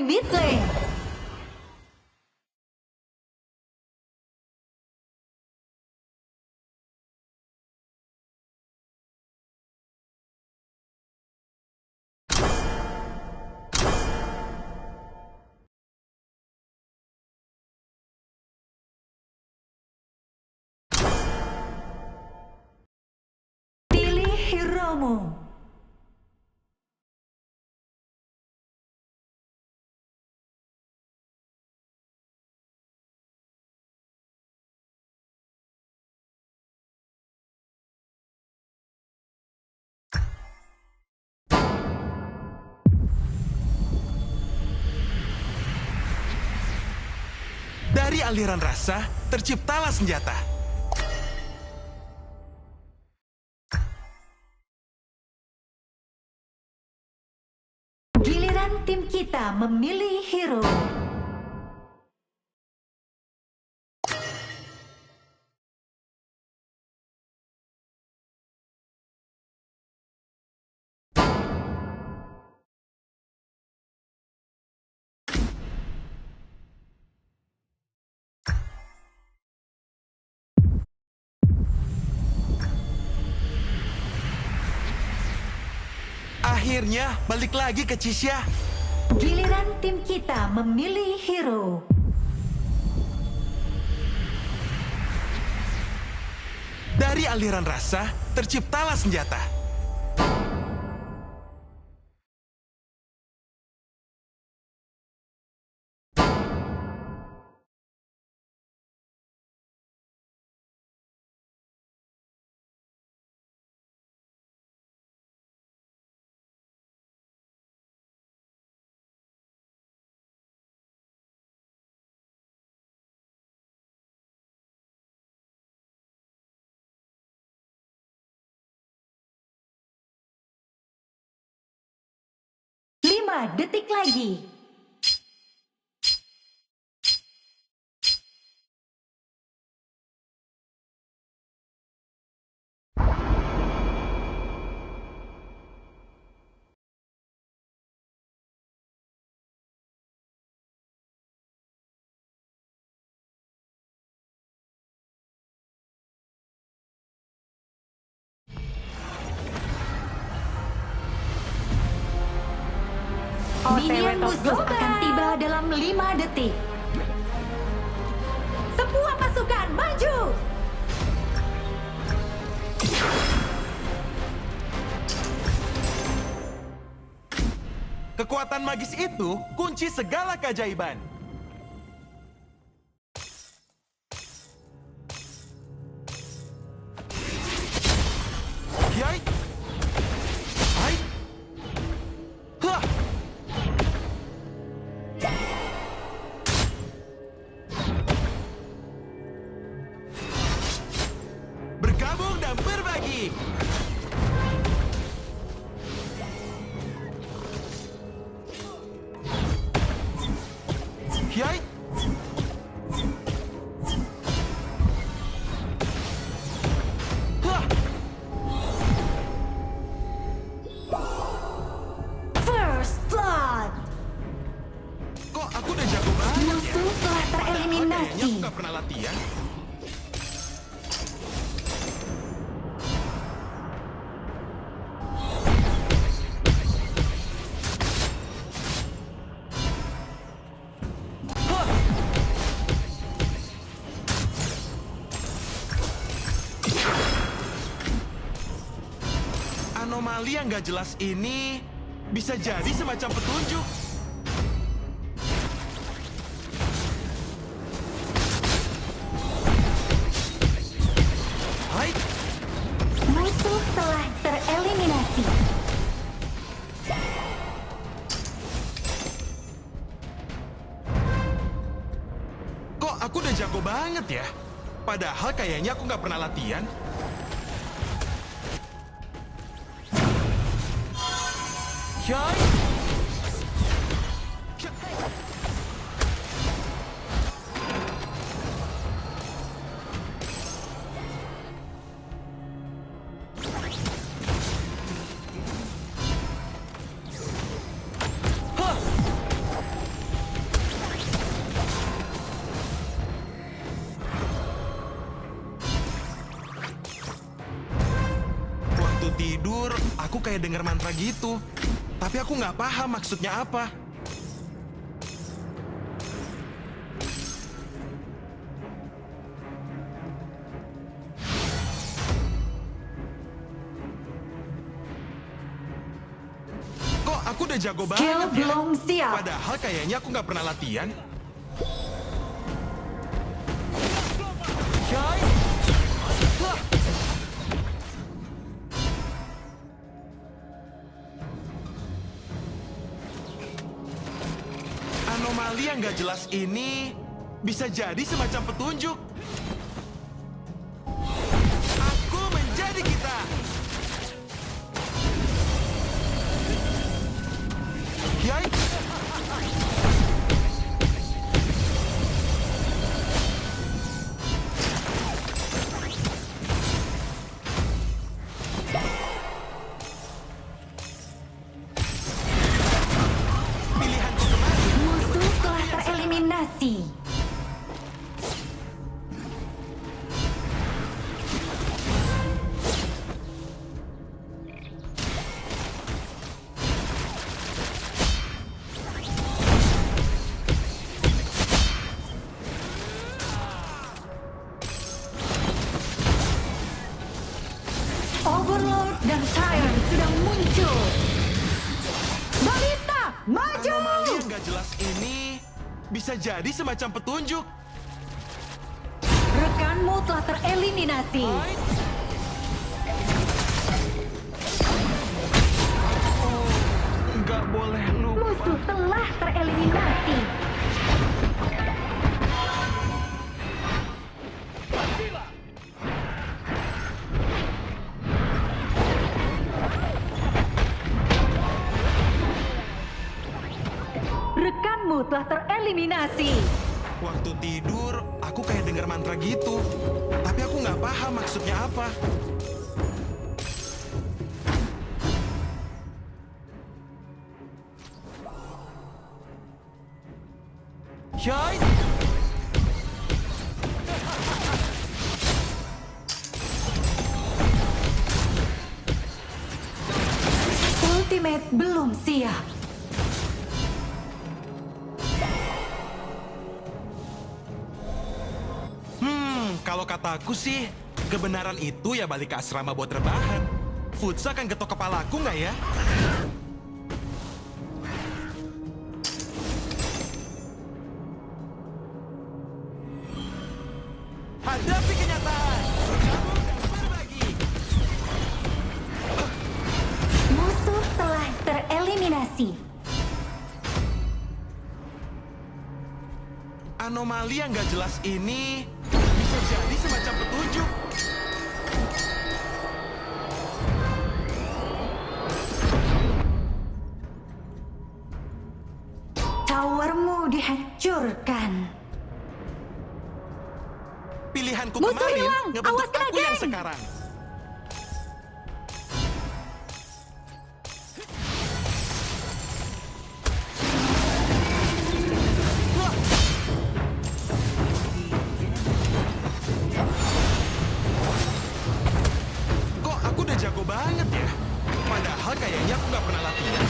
mid lane. Pilih hero-mu. Dari aliran rasa, terciptalah senjata. Giliran tim kita memilih hero. Akhirnya, balik lagi ke Cisya. Giliran tim kita memilih hero. Dari aliran rasa, terciptalah senjata. Lima detik lagi. Minion musuh akan tiba dalam 5 detik. Semua pasukan maju! Kekuatan magis itu kunci segala keajaiban. Yai! Hai! Hah! Bergabung dan berbagi. Yai! Hah! First blood. Kok aku udah jago banget ya? Musuh telah Padahal kayaknya tereliminasi. aku nggak pernah latihan. Hah! Anomali yang nggak jelas ini bisa jadi semacam petunjuk. Hai! Musuh telah tereliminasi. Kok aku udah jago banget ya? Padahal kayaknya aku nggak pernah latihan. Yai! Hah! aku kayak denger mantra gitu. Tapi aku nggak paham maksudnya apa. Kok aku udah jago Skill banget ya? belum siap. Padahal kayaknya aku nggak pernah latihan. Yai! Wah! Anomali yang nggak jelas ini bisa jadi semacam petunjuk. Aku menjadi kita. Yai! Pilihanku kemarin. Musuh telah tereliminasi. Overlord dan Tyrant sudah muncul. Balista, maju! Anomali yang nggak jelas ini bisa jadi semacam petunjuk. Rekanmu telah tereliminasi. Nggak boleh lupa. Musuh telah tereliminasi. Rekanmu telah tereliminasi. Waktu tidur, aku kayak denger mantra gitu. Tapi aku nggak paham maksudnya apa. Yai! Ultimate belum siap. Kalau kataku sih, kebenaran itu ya balik ke asrama buat rebahan. Futsa akan ketok kepalaku nggak ya? Hadapi kenyataan. Bergabung dan berbagi. Musuh telah tereliminasi. Anomali yang nggak jelas ini bisa jadi semacam petunjuk. Towermu dihancurkan. Pilihanku Musuh kemarin hilang! ngebentuk Awas kena aku yang geng! sekarang. Wah! Kok aku udah jago banget ya? Padahal kayaknya aku nggak pernah latihan.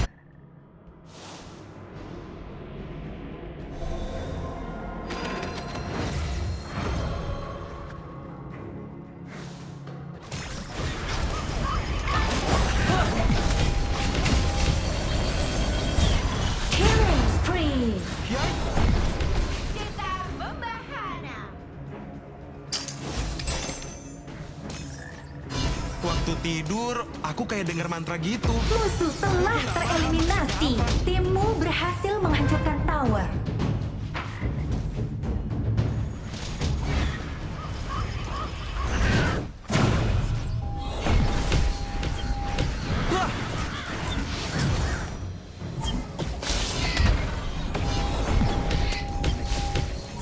Killing spree. Yai! Waktu tidur, aku kayak denger mantra gitu. Musuh telah tereliminasi. Timmu berhasil menghancurkan tower. Wah!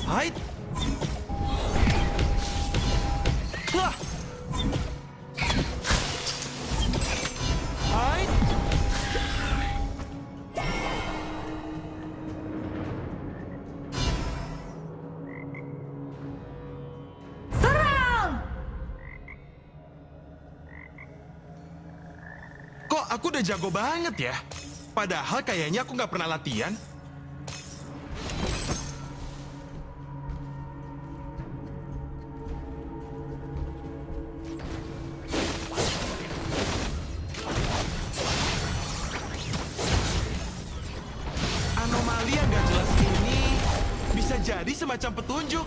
Hai! Wah! Hai! Kok aku udah jago banget ya? Padahal kayaknya aku nggak pernah latihan. Anomali yang gak jelas ini bisa jadi semacam petunjuk.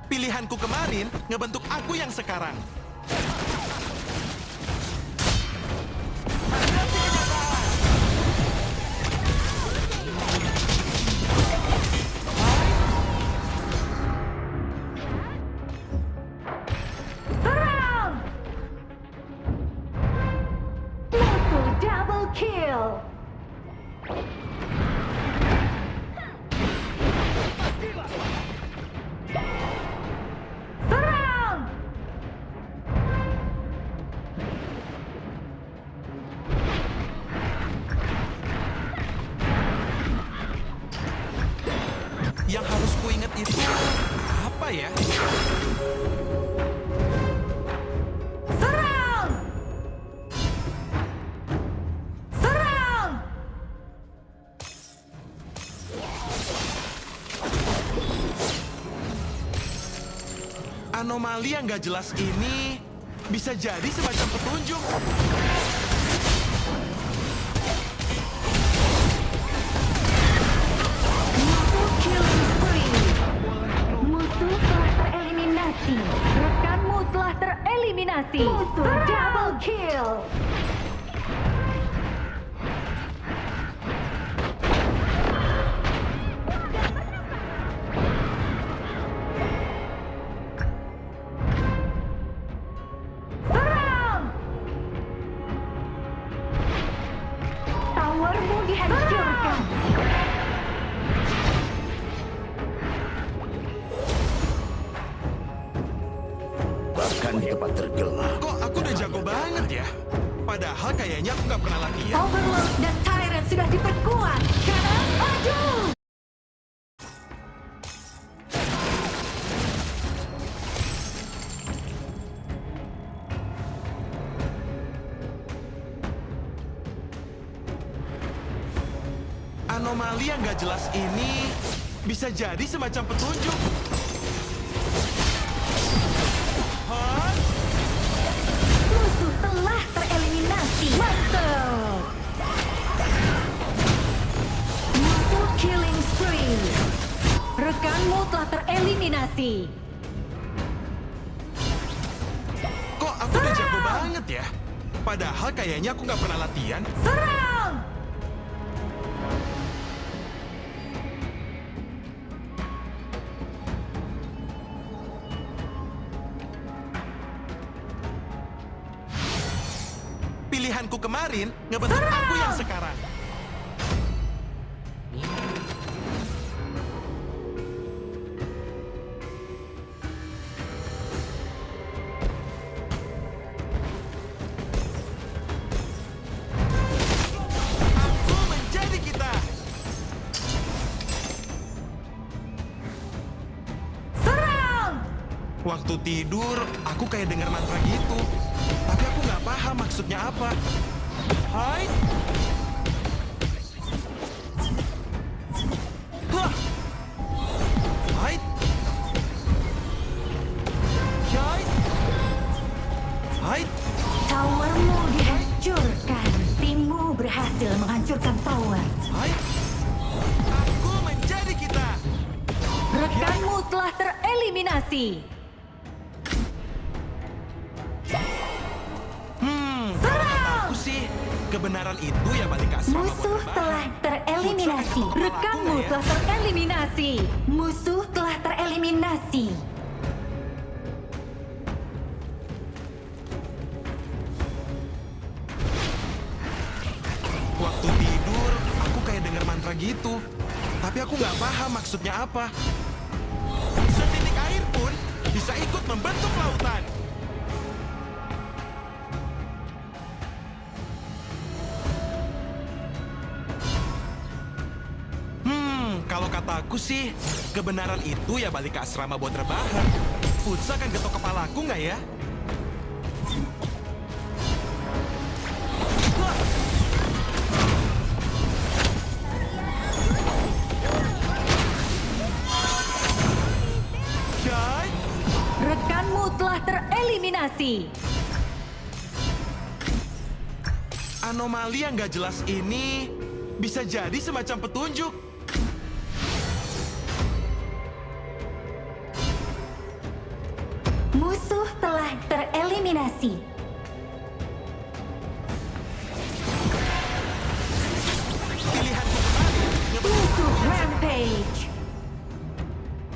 Pilihanku kemarin ngebentuk aku yang sekarang. Serang! Musuh double kill. Serang! Yang harus kuinget itu apa ya? Serang! Serang! Anomali yang gak jelas ini bisa jadi semacam petunjuk. Musuh killing spree. Musuh telah tereliminasi. Rekanmu telah tereliminasi. Musuh double kill. Serang! Towermu dihancurkan. Bahkan di tempat tergelap. Kok aku udah jago banget ya? Padahal kayaknya aku nggak pernah latihan. Overlord dan Tyrant sudah diperkuat. Sekarang maju! Anomali yang gak jelas ini bisa jadi semacam petunjuk. Hah? Musuh telah tereliminasi. Mantap! Musuh killing spree. Rekanmu telah tereliminasi. Kok aku udah jago banget ya? Padahal kayaknya aku nggak pernah latihan. Serang! Pilihanku kemarin ngebentuk aku yang sekarang. Aku menjadi kita. Serang! Waktu tidur, aku kayak dengar mantra gitu. Tapi aku nggak paham maksudnya apa. Hai. Hah. Hai. Hai. Hai. Towermu dihancurkan. Timmu berhasil menghancurkan tower. Hai. Aku menjadi kita. Rekanmu telah tereliminasi. Aku sih, kebenaran itu ya balik ke asrama buat Musuh rebahan. telah tereliminasi. Futsal itu kepala aku Rekanmu nggak ya? telah tereliminasi. Musuh telah tereliminasi. Waktu tidur, aku kayak dengar mantra gitu. Tapi aku nggak paham maksudnya apa. Setitik air pun bisa ikut membentuk lautan. kataku sih, kebenaran itu ya balik ke asrama buat rebahan. Futsa kan ketok kepalaku nggak ya? Yai! Rekanmu telah tereliminasi. Anomali yang nggak jelas ini bisa jadi semacam petunjuk. Musuh telah tereliminasi. Pilihanku kembali. Musuh rampage.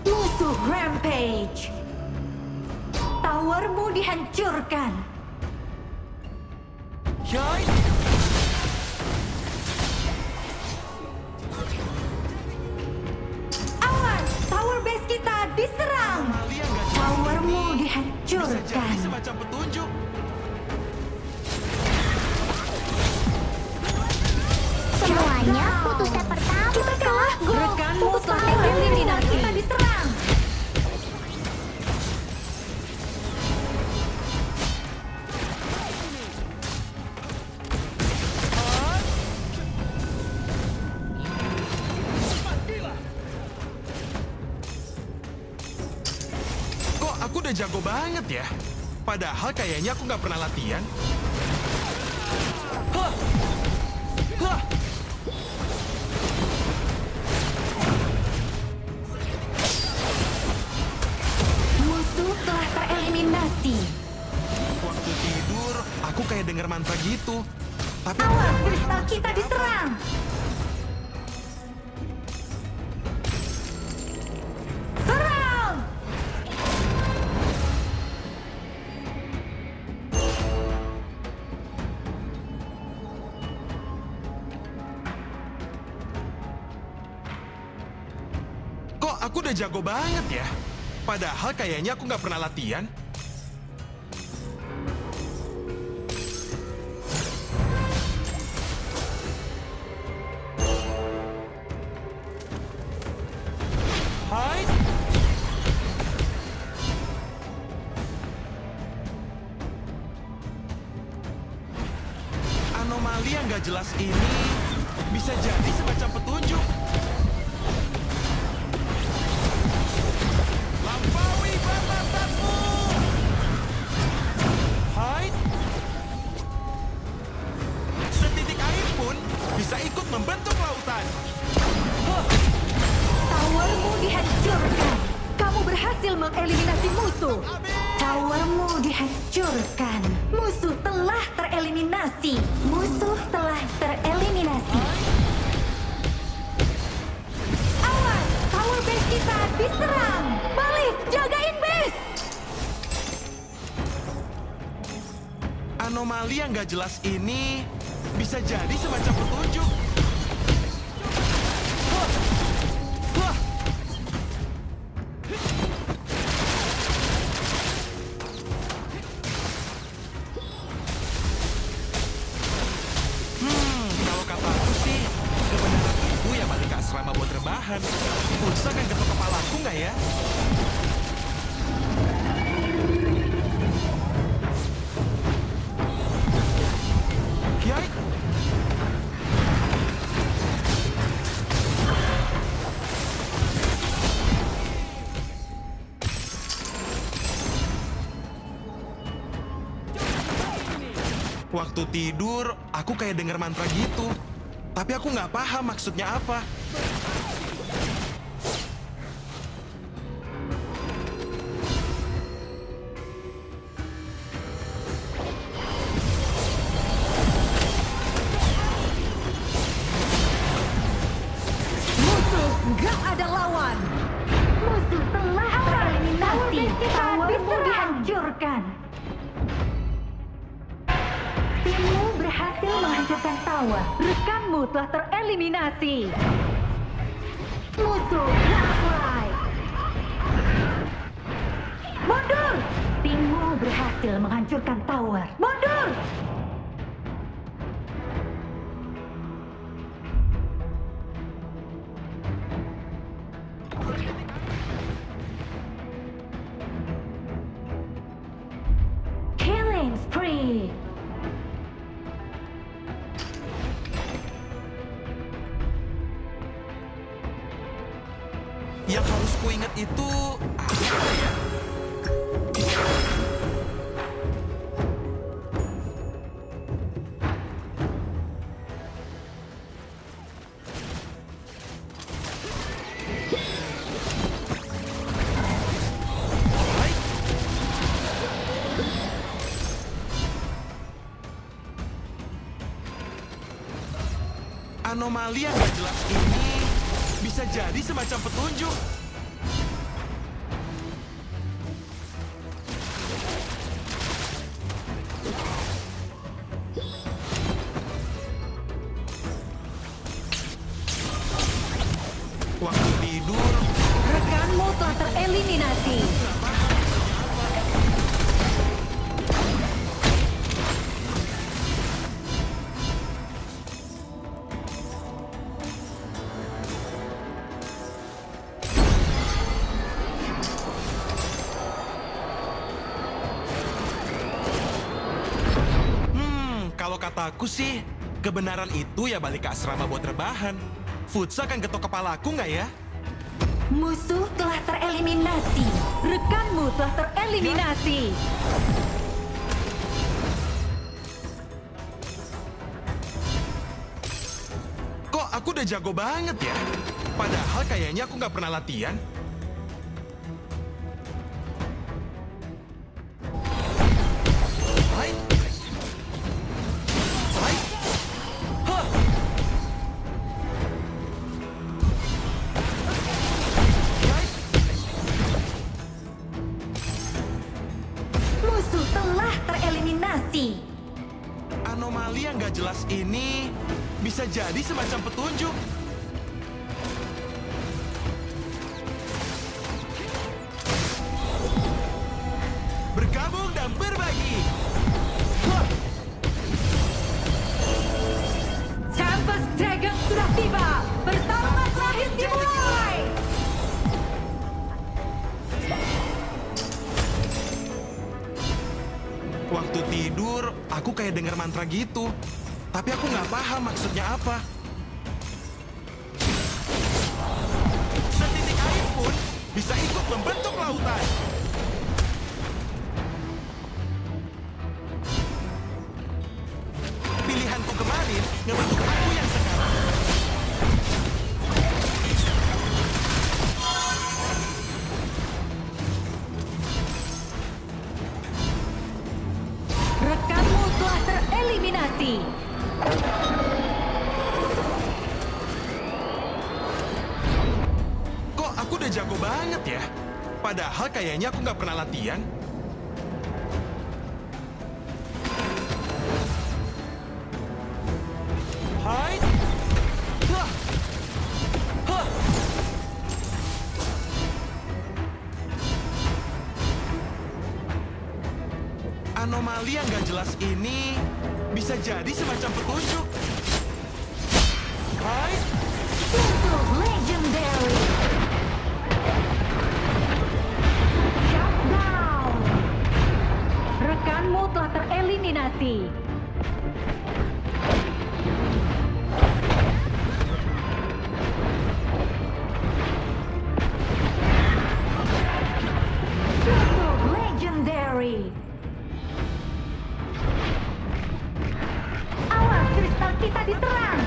Musuh rampage. Towermu dihancurkan. Yai! Awas, tower base kita diserang. Anomali yang nggak jelas Towermu ini bisa dihancurkan. jadi semacam petunjuk. Semuanya putus step pertama. Kita kalah, Go. Rekanmu Fokus telah tower tereliminasi. kita diserang. Kok aku udah jago banget ya? Padahal kayaknya aku nggak pernah latihan. Hah! Hah! Musuh telah tereliminasi. Waktu tidur, aku kayak denger mantra gitu. Tapi aku Awas, nggak paham kristal kita maksudnya apa. diserang. Serang! Kok aku udah jago banget ya? Padahal kayaknya aku nggak pernah latihan. Hai! Anomali yang nggak jelas ini bisa jadi semacam petunjuk. Lampaui batasanmu! Hai! Setitik air pun bisa ikut membentuk lautan. Towermu dihancurkan. Kamu berhasil mengeliminasi musuh. Towermu dihancurkan. Musuh telah tereliminasi. Musuh telah tereliminasi. Awas, tower base kita diserang. Balik, jagain base. Anomali yang nggak jelas ini bisa jadi semacam petunjuk. Hah! Hah! Kalau kata aku sih, kebenaran itu ya balik ke asrama buat rebahan. Pulsa kan ketok kepalaku nggak ya? Yai! Waktu tidur, aku kayak denger mantra gitu. Tapi aku nggak paham maksudnya apa. Musuh gak ada lawan. Musuh telah tereliminasi. Towermu dihancurkan. Timmu berhasil menghancurkan tower. Rekanmu telah tereliminasi. Musuh gapai. Mundur! Timmu berhasil menghancurkan tower. Mundur! Yang harus kuingat itu apa ya? Hai. Anomali yang gak jelas ini bisa jadi semacam petunjuk. Waktu tidur, Rekanmu telah tereliminasi. kalau kataku sih, kebenaran itu ya balik ke asrama buat rebahan. Futsa kan ketok kepalaku nggak ya? Musuh telah tereliminasi. Rekanmu telah tereliminasi. Kok aku udah jago banget ya? Padahal kayaknya aku nggak pernah latihan. Hai. Hai. Hah. Hai. Musuh telah tereliminasi. Anomali yang nggak jelas ini bisa jadi semacam petunjuk. Bergabung dan berbagi. Hah. Tempest Dragon sudah tiba. Pertarungan terakhir dimulai. Waktu tidur, aku kayak dengar mantra gitu. Tapi aku nggak paham maksudnya apa. Setitik air pun bisa ikut membentuk lautan. Pilihanku kemarin ngebentuk aku yang sekarang. Rekanmu telah tereliminasi. Kok aku udah jago banget ya? Padahal kayaknya aku nggak pernah latihan. Hai. Hah. Hah. Anomali yang gak jelas ini bisa jadi semacam petunjuk. Hai. Musuh legendary. Shutdown. Rekanmu telah tereliminasi. Musuh legendary. Awas, kristal kita diserang.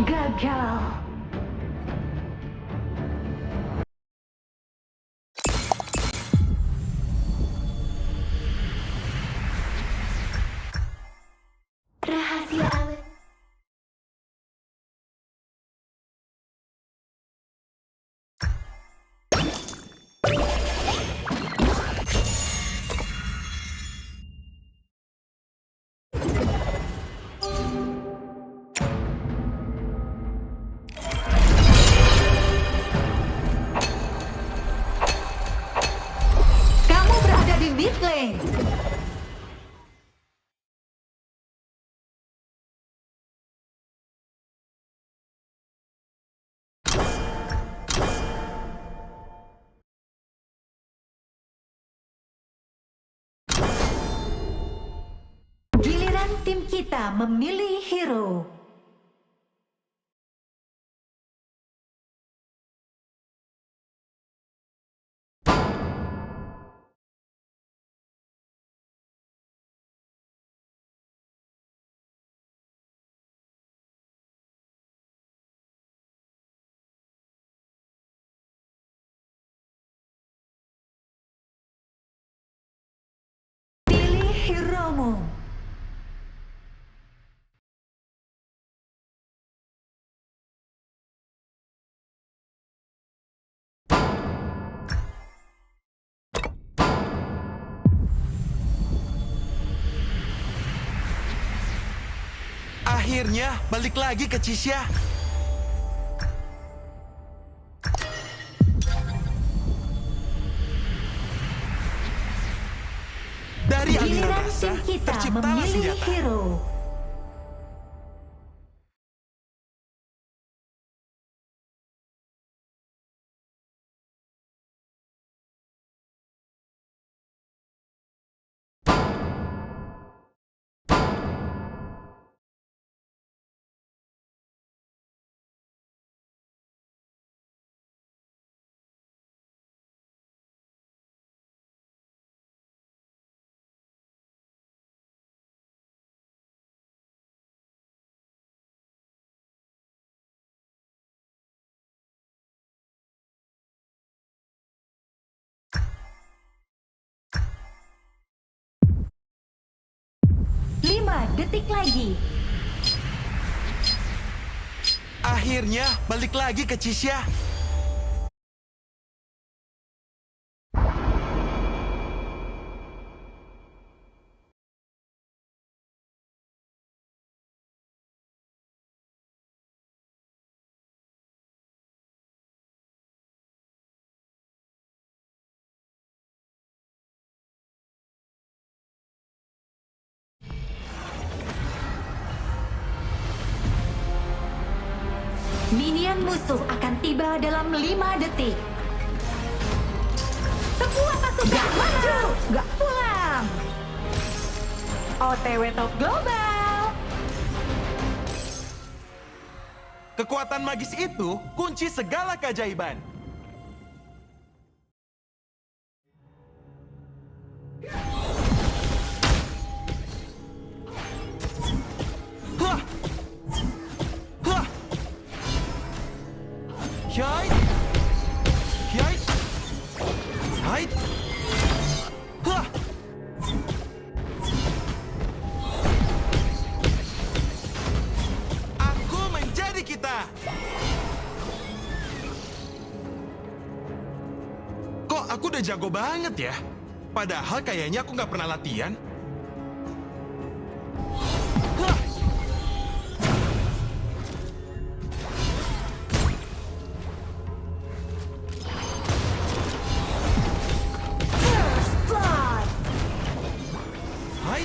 Gagal. Rahasia awet. Kamu berada di mid lane. Giliran tim kita memilih hero. Pilih hero-mu. Akhirnya balik lagi ke Cisya. Dari aliran Giliran rasa, tim kita terciptalah memilih senjata. hero. Lima detik lagi. Akhirnya balik lagi ke Cisya. Minion musuh akan tiba dalam 5 detik. Semua pasukan maju, gak pulang. OTW top global. Kekuatan magis itu kunci segala keajaiban. Hah! Hah! Hyai! Hyai! Hai! Hah! Aku menjadi kita. Kok aku udah jago banget ya? Padahal kayaknya aku nggak pernah latihan. Hah! First blood. Hai!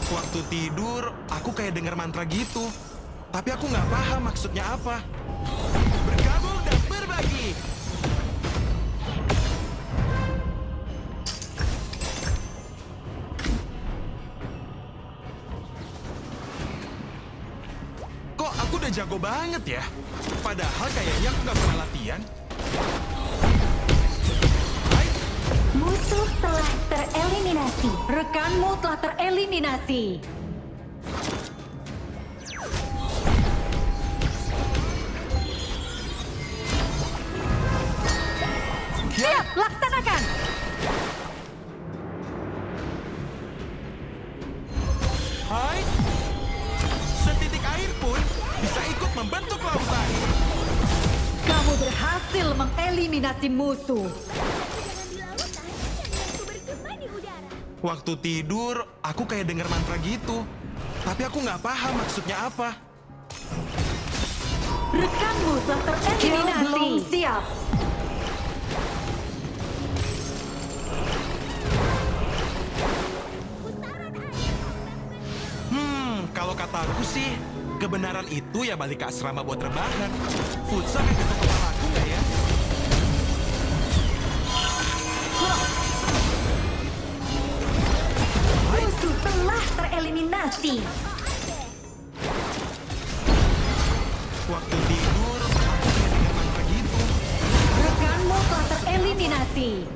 Waktu tidur, aku kayak dengar mantra gitu. Tapi aku nggak paham maksudnya apa. Bergabung dan berbagi. Kok aku udah jago banget ya? Padahal kayaknya aku nggak pernah latihan. Hai! Musuh telah tereliminasi. Rekanmu telah tereliminasi. Siap, laksanakan. Hai! Setitik air pun bisa ikut membentuk lautan. Kamu berhasil mengeliminasi musuh. Waktu tidur, aku kayak dengar mantra gitu. Tapi aku nggak paham maksudnya apa. Rekanmu telah tereliminasi. Belum siap. Kalau kataku sih, kebenaran itu ya balik ke asrama buat rebahan. Futsal kayak ketuk kepala aku nggak ya? tereliminasi.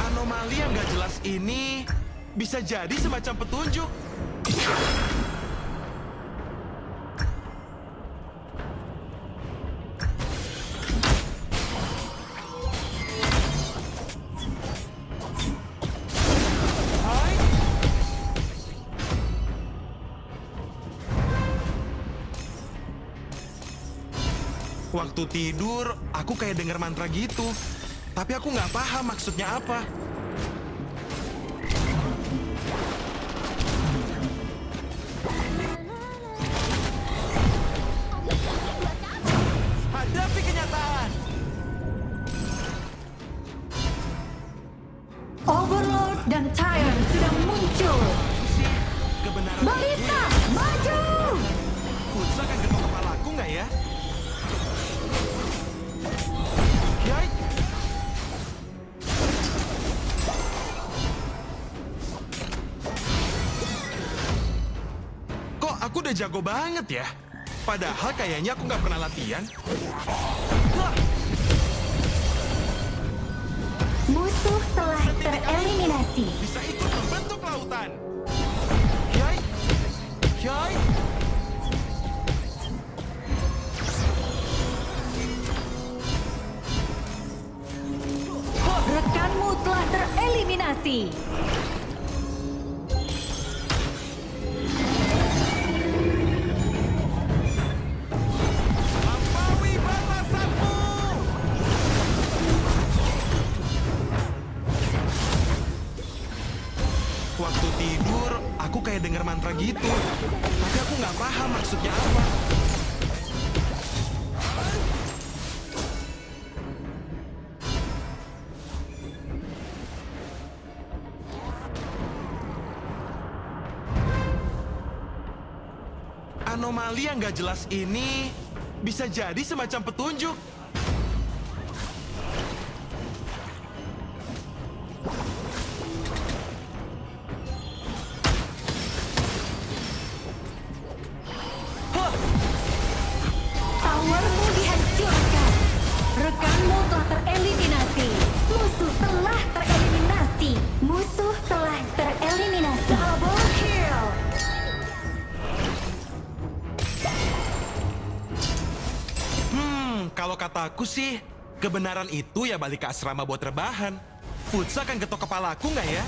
Anomali yang gak jelas ini bisa jadi semacam petunjuk. Hai. Waktu tidur, aku kayak denger mantra gitu. Tapi aku nggak paham maksudnya apa. Hadapi kenyataan. Overlord dan Tyrant sudah muncul. Sih, kebenaran Balista, maju! Futsa kan ketok kepalaku nggak ya? Yai. Kok aku udah jago banget ya? Padahal kayaknya aku nggak pernah latihan. Wah, Musuh telah tereliminasi. bisa ikut membentuk lautan. Yai. Yai. Rekanmu telah tereliminasi. Lampaui batasanmu. Waktu tidur, aku kayak denger mantra gitu. Tapi aku nggak paham maksudnya apa. Anomali yang nggak jelas ini bisa jadi semacam petunjuk. Towermu dihancurkan. Rekanmu telah tereliminasi. Musuh telah tereliminasi. Musuh telah tereliminasi. Double kill. Kalau kataku sih, kebenaran itu ya balik ke asrama buat rebahan. Futsa kan ketok kepalaku nggak ya?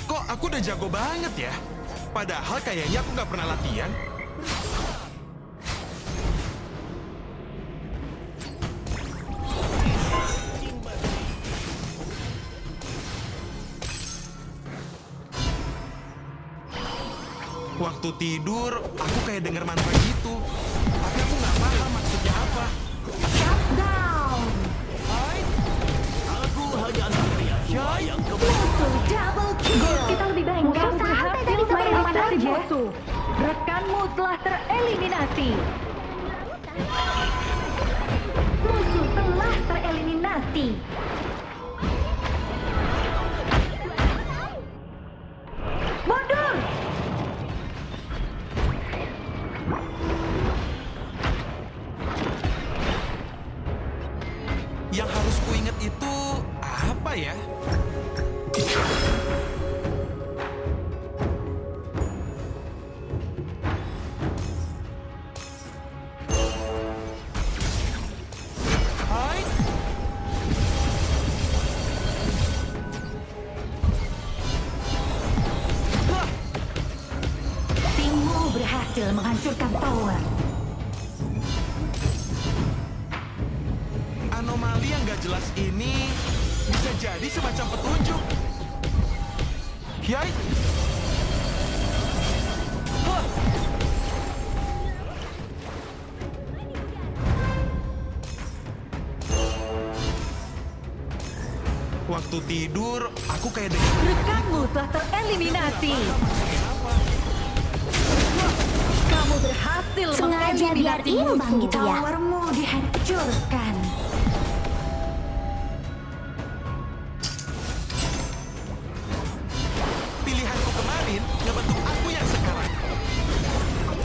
Kok aku udah jago banget ya? Padahal kayaknya aku nggak pernah latihan. Waktu tidur, aku kayak denger mantra gitu. Tapi aku nggak paham maksudnya apa. Shutdown. Hai, Aku hanya anak pria tua yang Musuh double kill. Kita lebih baik Musuh santai tadi sampai eliminasi musuh. Rekanmu telah tereliminasi. Musuh telah tereliminasi. Mundur. yang harus kuinget itu apa ya? Hai. Hah. Timmu berhasil menghancurkan tower. Anomali yang gak jelas ini bisa jadi semacam petunjuk. Yai. Hah. Waktu tidur, aku kayak dengar Rekanmu telah tereliminasi. apa. Kamu berhasil Sengaja biar mengeliminasi imbang musuh. gitu ya. Towermu dihancurkan. Pilihanku kemarin ngebentuk aku yang sekarang.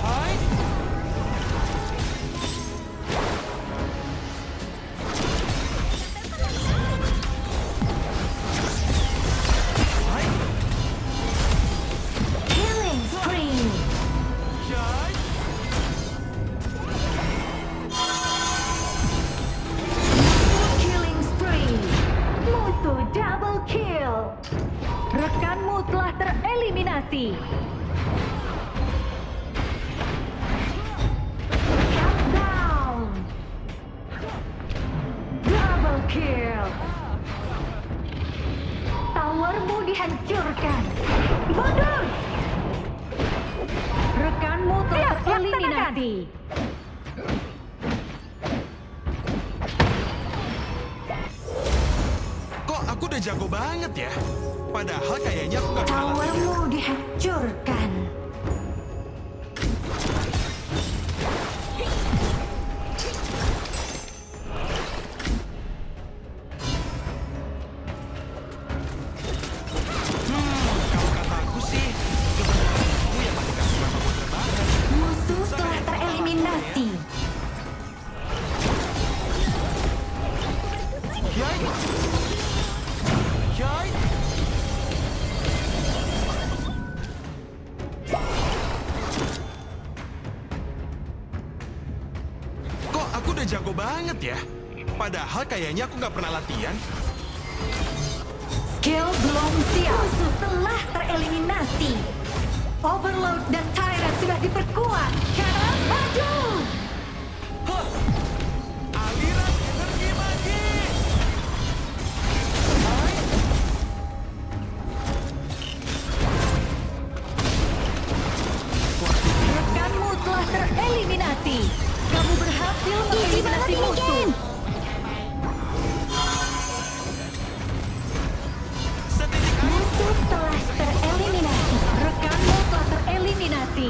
Hai. Hai. Killing spree. Hai. Killing spree. Musuh double kill. Rekanmu telah tereliminasi. Shut down. Double kill. Towermu dihancurkan. Mundur. Rekanmu telah tereliminasi. Kok aku udah jago banget ya? Padahal kayaknya aku nggak pernah latihan. Towermu dihancurkan. Kalau kata aku sih, kebenaran itu yang paling kasih mama buat rebahan. Musuh telah tereliminasi. Yai. Yai. Kok aku udah jago banget ya? Padahal kayaknya aku nggak pernah latihan. Skill belum siap. Musuh telah tereliminasi. Overload dan Tyrant sudah diperkuat. Sekarang maju. Hah! Aliran energi magis. Hai. Rekanmu telah tereliminasi. Kamu berhasil Easy banget mengeliminasi ini musuh. game. Setitik air. Musuh telah tereliminasi. Rekanmu telah tereliminasi.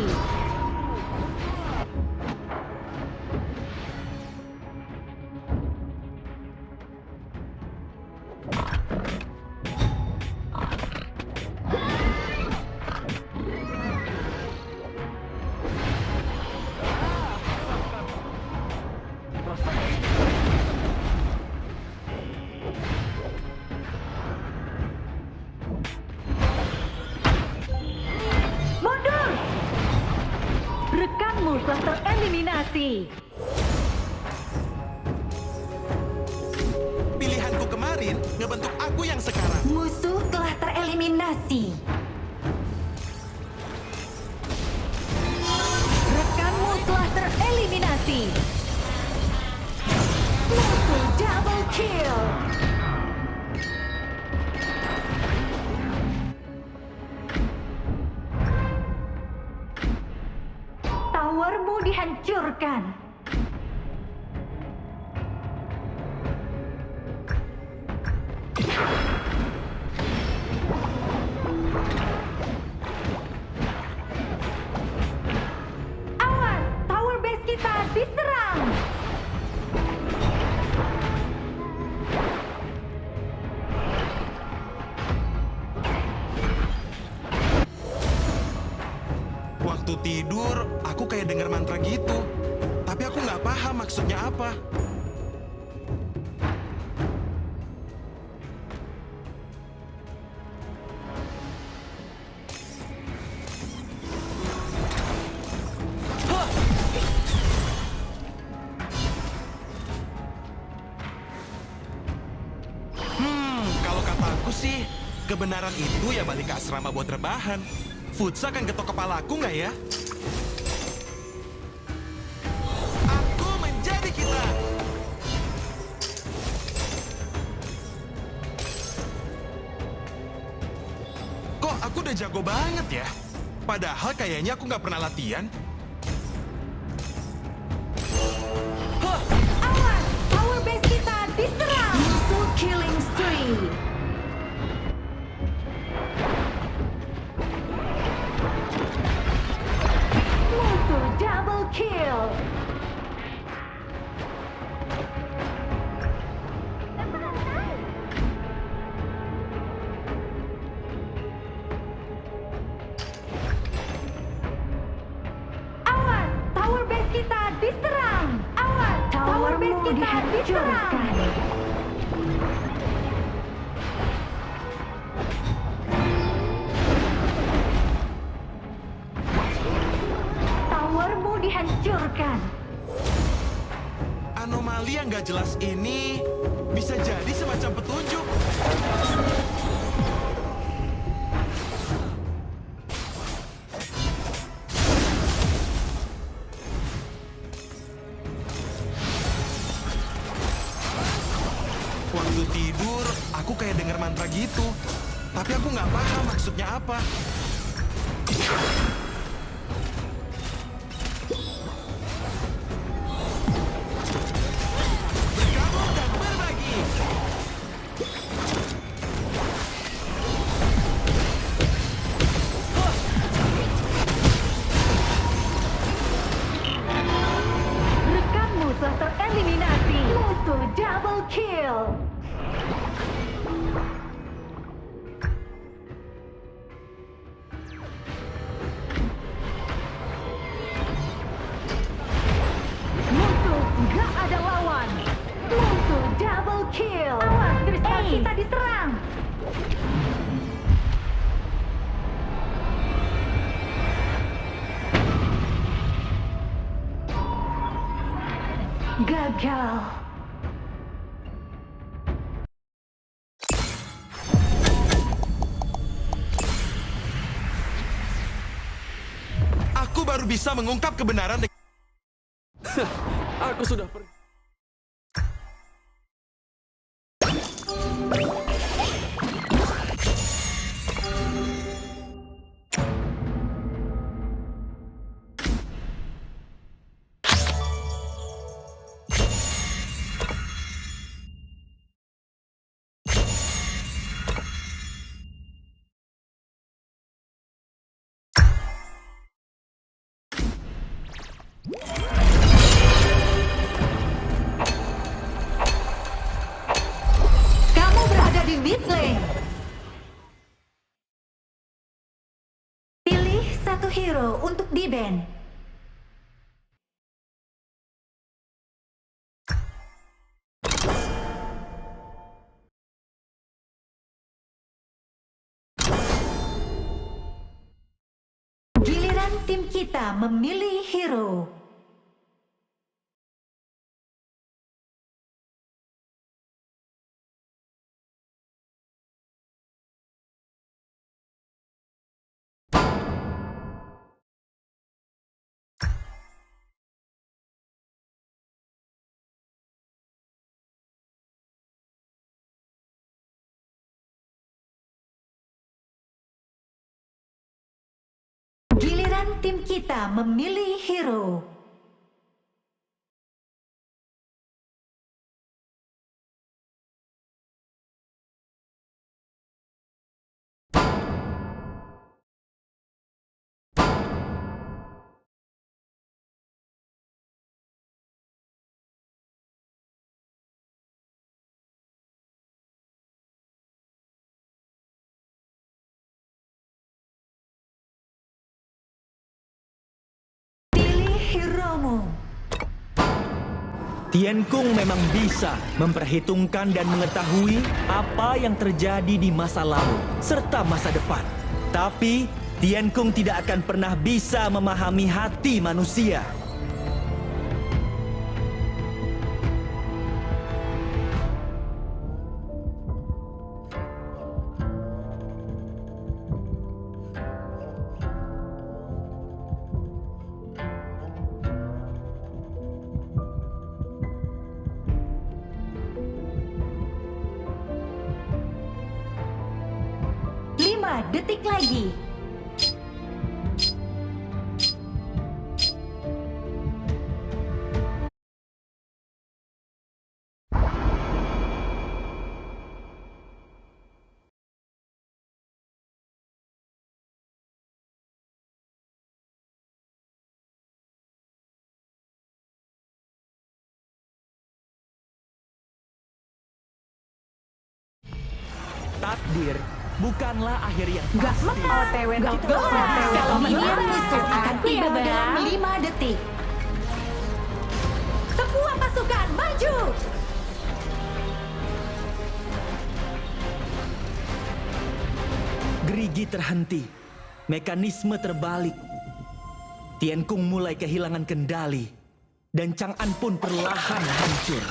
Mundur! Rekanmu telah tereliminasi. Pilihanku kemarin ngebentuk aku yang sekarang. Musuh telah tereliminasi. Rekanmu telah tereliminasi. Musuh double kill. Towermu dihancurkan. Awas, tower base kita diserang. Waktu tidur, aku kayak denger mantra gitu. Tapi aku nggak paham maksudnya apa. Hah! Kalau kata aku sih, kebenaran itu ya balik ke asrama buat rebahan. Futsa kan ketok kepalaku nggak ya? Aku menjadi kita. Kok aku udah jago banget ya? Padahal kayaknya aku nggak pernah latihan. Hah! Awas, tower base kita diserang. Musuh killing spree. Musuh kill. Awas, tower base kita diserang. Awas, tower base kita diserang. Towermu dihancurkan. Anomali yang gak jelas ini bisa jadi semacam petunjuk. Waktu tidur, aku kayak denger mantra gitu. Tapi aku nggak paham maksudnya apa. Bergabung dan berbagi. Rekanmu telah tereliminasi. Musuh double kill. Musuh nggak ada lawan. Musuh double kill. Awas, kristal kita diserang. Gagal. Aku baru bisa mengungkap kebenaran dengan... Aku sudah pergi. Kamu berada di mid lane. Pilih satu hero untuk di-ban. Giliran tim kita memilih hero. Giliran tim kita memilih hero. Pilih heromu. Tiankung memang bisa memperhitungkan dan mengetahui apa yang terjadi di masa lalu serta masa depan. Tapi Tiankung tidak akan pernah bisa memahami hati manusia. Detik lagi. takdir bukanlah akhir yang Gak pasti. OTW Gak Kalau Kalau minion menang, musuh akan aku tiba ya, Bang. dalam 5 detik. Semua pasukan maju! Gerigi terhenti. Mekanisme terbalik. Tiankung mulai kehilangan kendali. Dan Chang'an pun perlahan hancur.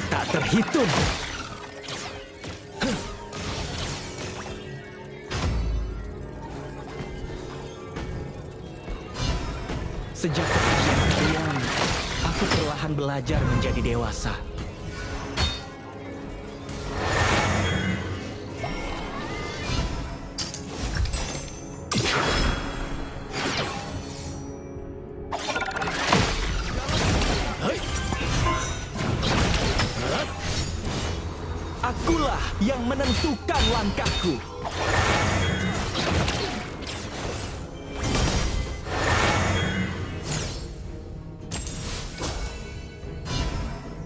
Tak terhitung. Sejak kepergian kalian, aku perlahan belajar menjadi dewasa. Akulah yang menentukan langkahku.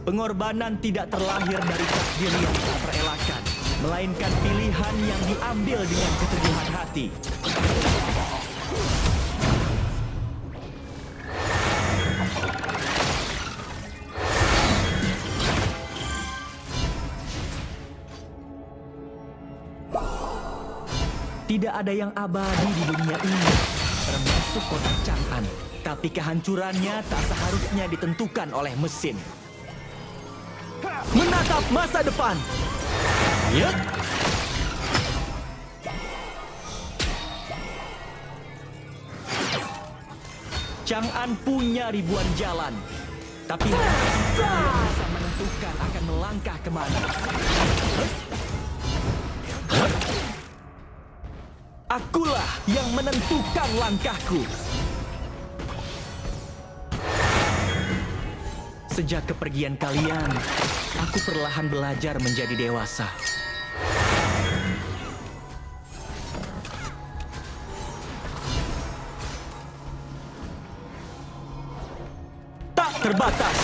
Pengorbanan tidak terlahir dari takdir yang tak terelakkan, melainkan pilihan yang diambil dengan keteguhan hati. Tidak ada yang abadi di dunia ini, termasuk kota Chang'an. Tapi kehancurannya tak seharusnya ditentukan oleh mesin. Menatap masa depan. Ya. Chang'an punya ribuan jalan, tapi kita yang bisa menentukan akan melangkah kemana. Akulah yang menentukan langkahku. Sejak kepergian kalian, aku perlahan belajar menjadi dewasa. Tak terbatas.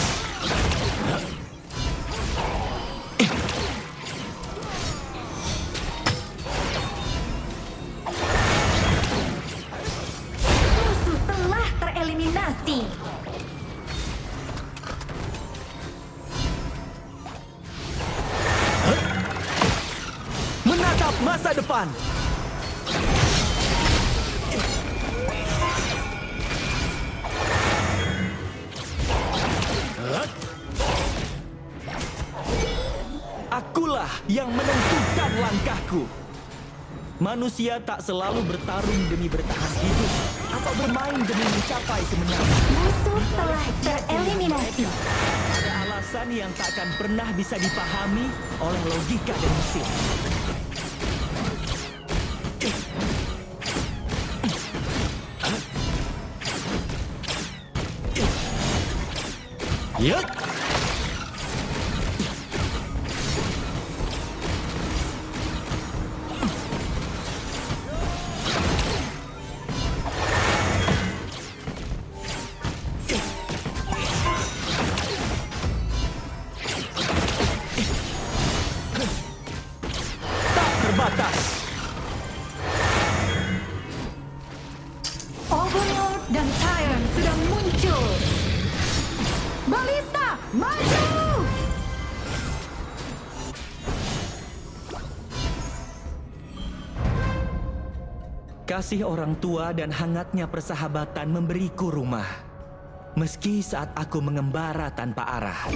Musuh telah tereliminasi. Menatap masa depan. Akulah yang menentukan langkahku. Manusia tak selalu bertarung demi bertahan hidup atau bermain demi mencapai kemenangan. Musuh telah tereliminasi. Ada alasan yang tak akan pernah bisa dipahami oleh logika dan mesin. Ya. Tak terbatas. Overlord dan Tyrant sudah muncul. Balista, maju! Kasih orang tua dan hangatnya persahabatan memberiku rumah. Meski saat aku mengembara tanpa arah.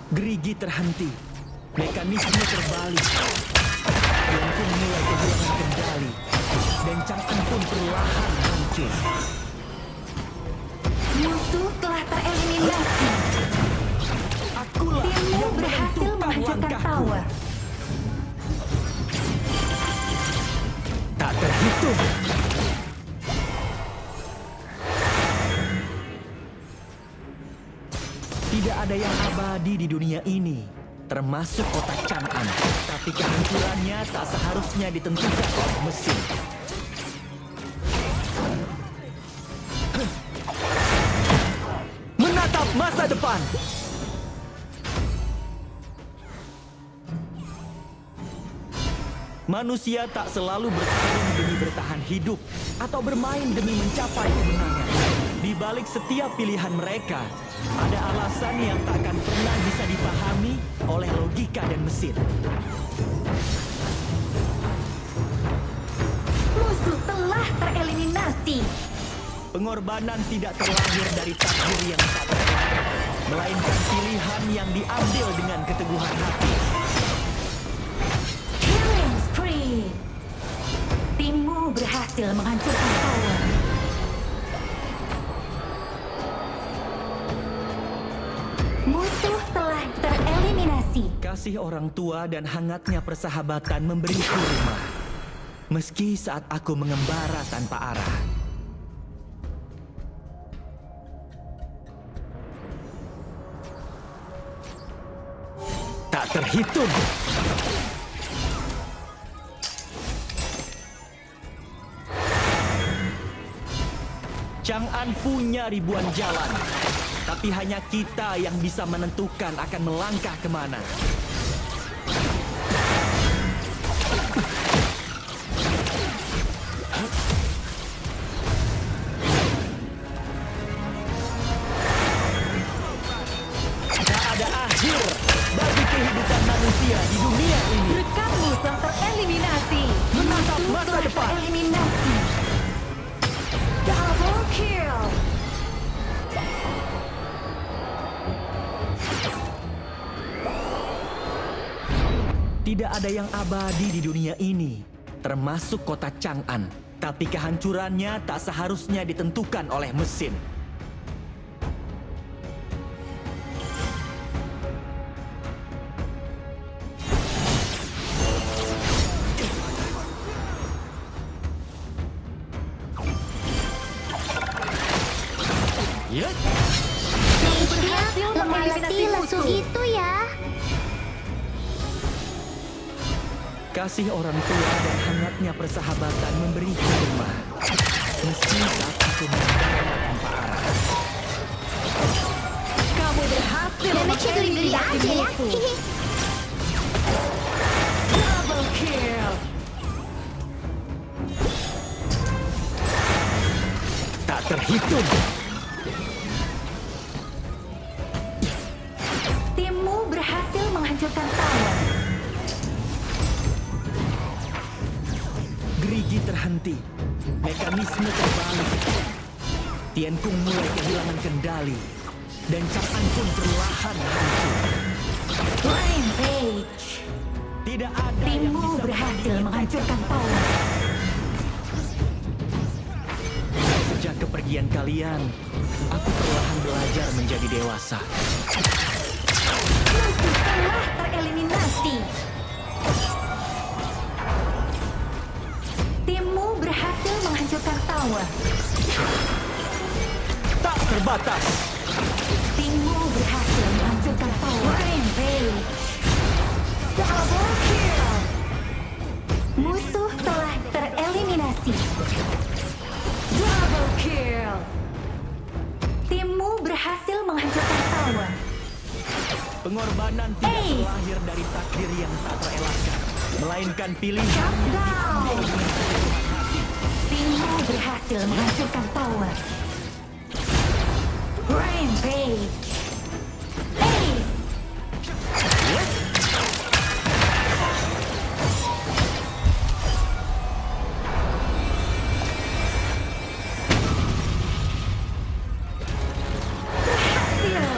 Gerigi terhenti. Mekanisme terbalik. Tiankung mulai kehilangan kendali. Dan Chang'an pun perlahan hancur. Musuh telah tereliminasi. Akulah Timmu yang berhasil menentukan menghancurkan langkahku. tower. Tak terhitung. Tidak ada yang abadi di dunia ini, termasuk kota Chang'an. Tapi kehancurannya tak seharusnya ditentukan oleh mesin. Menatap masa depan. Manusia tak selalu bertarung demi bertahan hidup atau bermain demi mencapai kemenangan. Di balik setiap pilihan mereka, ada alasan yang tak akan pernah bisa dipahami oleh logika dan mesin. Musuh telah tereliminasi. Pengorbanan tidak terlahir dari takdir yang tak terelakkan, melainkan pilihan yang diambil dengan keteguhan hati. Killing spree. Timmu berhasil menghancurkan tower. Musuh telah tereliminasi. Kasih orang tua dan hangatnya persahabatan memberiku rumah. Meski saat aku mengembara tanpa arah. Tak terhitung. Chang'an punya ribuan jalan, tapi hanya kita yang bisa menentukan akan melangkah kemana. Tak ada akhir bagi kehidupan manusia di dunia ini. Rekanmu telah tereliminasi. Menatap Musuh masa telah depan. tereliminasi. Double kill. Tidak ada yang abadi di dunia ini, termasuk kota Chang'an. Tapi kehancurannya tak seharusnya ditentukan oleh mesin. Ya, Berhasil Lemah mengeliminasi letih lesu musuh. gitu ya. kasih orang tua dan hangatnya persahabatan memberiku rumah. Meski saat aku mengembara tanpa arah. Kamu berhasil Damage-nya geli-geli mengeliminasi aja ya. musuh. Hihi. Double kill. Tak terhitung. Timmu berhasil menghancurkan tower. Gerigi terhenti. Mekanisme terbalik. Tiankung mulai kehilangan kendali. Dan Chang'an pun perlahan hancur. Rampage. Tidak ada yang Timmu bisa berhasil menghancurkan tower. Sejak kepergian kalian, aku perlahan belajar menjadi dewasa. Musuh telah tereliminasi. Timmu berhasil menghancurkan tower. Tak terbatas. Timmu berhasil menghancurkan tower. Rampage. Double kill. Musuh telah tereliminasi. Double kill. Timmu berhasil menghancurkan tower. Pengorbanan tidak Ace. terlahir dari takdir yang tak terelakkan, melainkan pilihan Shut yang down. diambil dengan keteguhan hati. Timmu berhasil menghancurkan tower. Rampage. Ace. Berhasil.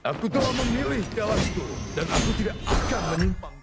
Aku telah memilih jalanku dan aku tidak akan menyimpang.